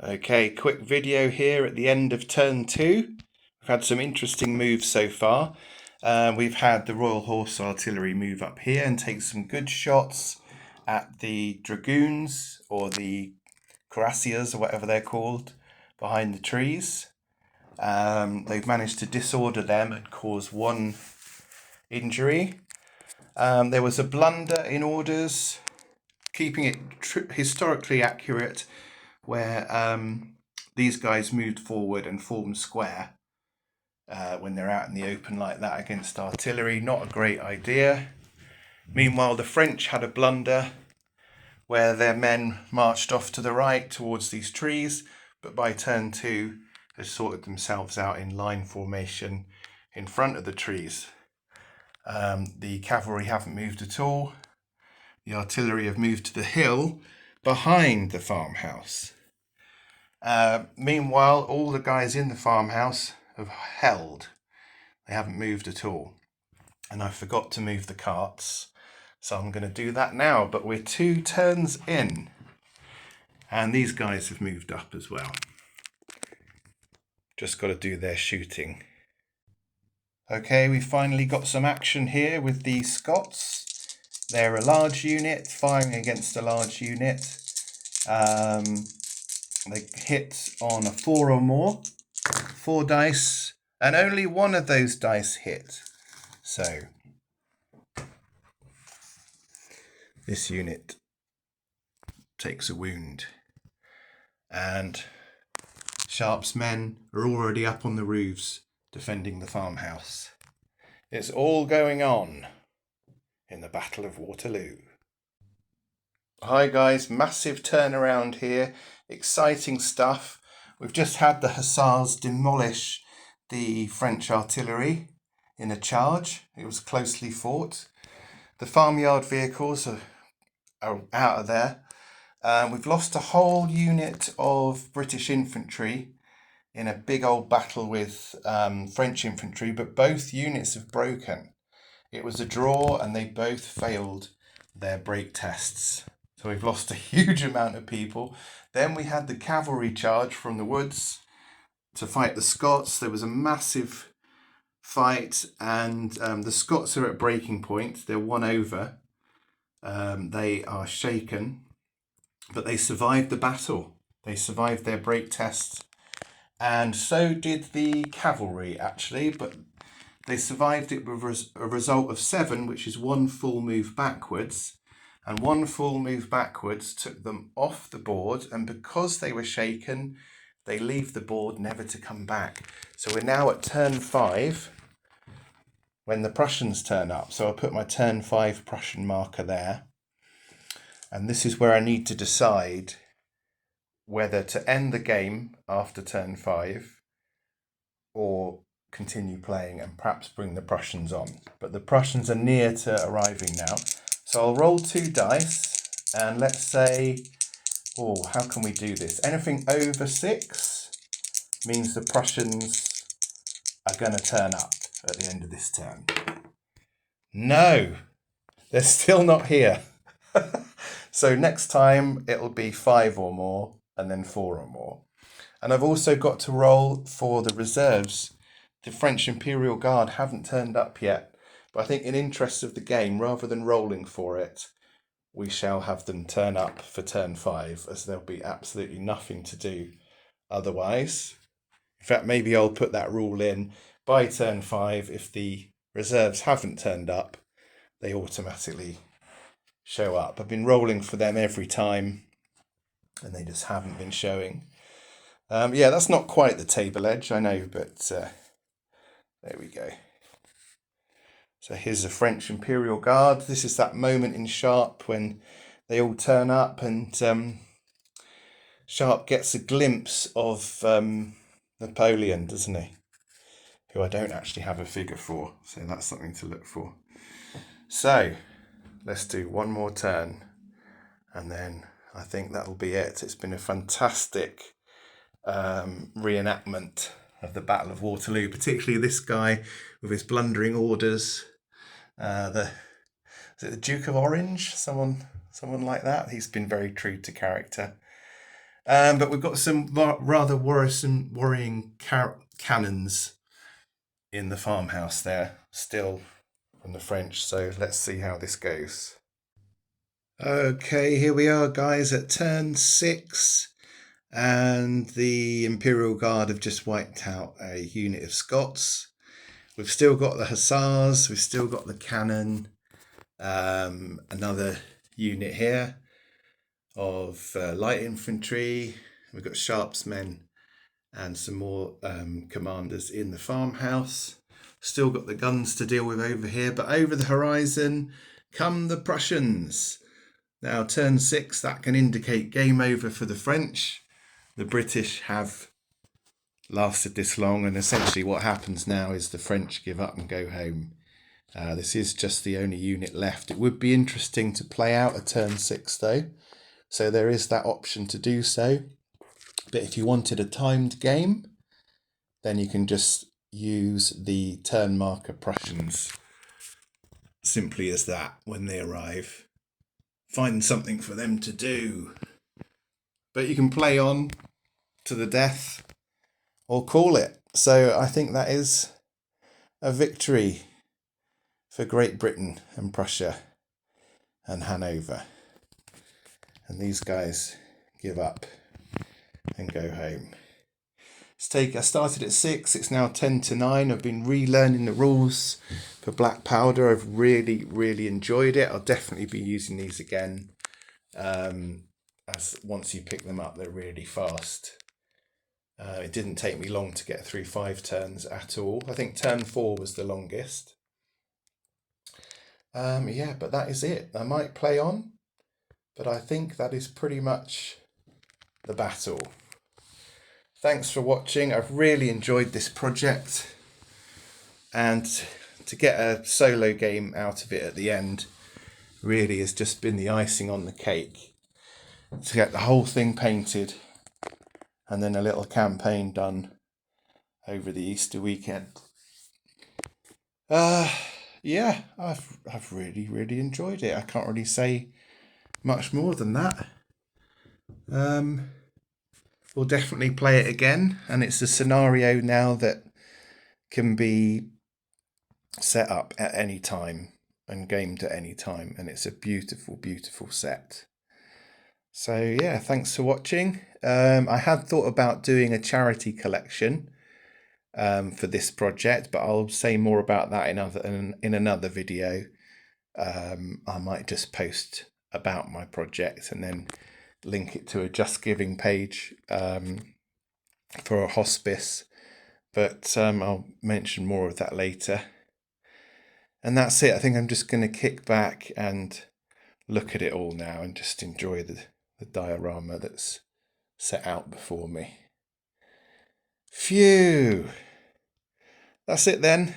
Okay, quick video here at the end of turn 2. We've had some interesting moves so far. We've had the Royal Horse Artillery move up here and take some good shots at the Dragoons, or the Cuirassiers, or whatever they're called, behind the trees. They've managed to disorder them and cause 1 injury. There was a blunder in orders, keeping it historically accurate, where these guys moved forward and formed square when they're out in the open like that against artillery. Not a great idea. Meanwhile, the French had a blunder where their men marched off to the right towards these trees, but by turn 2 had sorted themselves out in line formation in front of the trees. The cavalry haven't moved at all. The artillery have moved to the hill behind the farmhouse. Meanwhile, all the guys in the farmhouse have held. They haven't moved at all. And I forgot to move the carts, so I'm going to do that now. But we're 2 turns in, and these guys have moved up as well. Just got to do their shooting. Okay, we finally got some action here with the Scots. They're a large unit firing against a large unit. They hit on a 4 or more, 4 dice, and only 1 of those dice hit. So this unit takes a wound, and Sharp's men are already up on the roofs defending the farmhouse. It's all going on in the Battle of Waterloo. Hi guys, massive turnaround here, exciting stuff. We've just had the Hussars demolish the French artillery in a charge. It was closely fought. The farmyard vehicles are out of there. We've lost a whole unit of British infantry in a big old battle with French infantry, but both units have broken. It was a draw and they both failed their break tests. So we've lost a huge amount of people. Then we had the cavalry charge from the woods to fight the Scots. There was a massive fight, and the Scots are at breaking point. They're 1 over. They are shaken, but they survived the battle. They survived their break tests, and so did the cavalry actually, but they survived it with a result of 7, which is 1 full move backwards. And 1 full move backwards took them off the board, and because they were shaken, they leave the board never to come back. So we're now at turn 5 when the Prussians turn up. So I'll put my turn 5 Prussian marker there. And this is where I need to decide whether to end the game after turn 5 or continue playing and perhaps bring the Prussians on. But the Prussians are near to arriving now. So I'll roll 2 dice, and let's say, how can we do this? Anything over 6 means the Prussians are going to turn up at the end of this turn. No, they're still not here. So next time it'll be 5 or more, and then 4 or more. And I've also got to roll for the reserves. The French Imperial Guard haven't turned up yet. But I think in interest of the game, rather than rolling for it, we shall have them turn up for turn 5, as there'll be absolutely nothing to do otherwise. In fact, maybe I'll put that rule in. By turn 5, if the reserves haven't turned up, they automatically show up. I've been rolling for them every time, and they just haven't been showing. Yeah, that's not quite the table edge, I know, but there we go. So here's the French Imperial Guard. This is that moment in Sharp when they all turn up, and Sharp gets a glimpse of Napoleon, doesn't he? Who I don't actually have a figure for, so that's something to look for. So let's do 1 more turn, and then I think that'll be it. It's been a fantastic reenactment of the Battle of Waterloo, particularly this guy with his blundering orders. Is it the Duke of Orange? Someone like that. He's been very true to character. But we've got some rather worrying cannons in the farmhouse there, still from the French. So let's see how this goes. Okay, here we are, guys, at turn 6. And the Imperial Guard have just wiped out a unit of Scots. We've still got the Hussars, we've still got the cannon, another unit here of light infantry. We've got sharpsmen and some more commanders in the farmhouse. Still got the guns to deal with over here, but over the horizon come the Prussians. Now, turn 6, that can indicate game over for the French. The British have lasted this long, and essentially what happens now is the French give up and go home. This is just the only unit left. It would be interesting to play out a turn 6 though, so there is that option to do so. But if you wanted a timed game, then you can just use the turn marker Prussians. Simply as that, when they arrive. Find something for them to do. But you can play on to the death or call it. So I think that is a victory for Great Britain and Prussia and Hanover. And these guys give up and go home. I started at 6, it's now 10 to 9. I've been relearning the rules for Black Powder. I've really enjoyed it. I'll definitely be using these again. As once you pick them up, they're really fast. It didn't take me long to get through 5 turns at all. I think turn 4 was the longest. Yeah, but that is it. I might play on, but I think that is pretty much the battle. Thanks for watching. I've really enjoyed this project, and to get a solo game out of it at the end really has just been the icing on the cake. To get the whole thing painted and then a little campaign done over the Easter weekend. Yeah, I've really enjoyed it. I can't really say much more than that. We'll definitely play it again, and it's a scenario now that can be set up at any time and gamed at any time, and it's a beautiful set. So yeah, thanks for watching. I had thought about doing a charity collection for this project, but I'll say more about that in another video. I might just post about my project and then link it to a Just Giving page for a hospice, but I'll mention more of that later. And that's it. I think I'm just going to kick back and look at it all now and just enjoy the diorama that's set out before me. Phew! That's it then.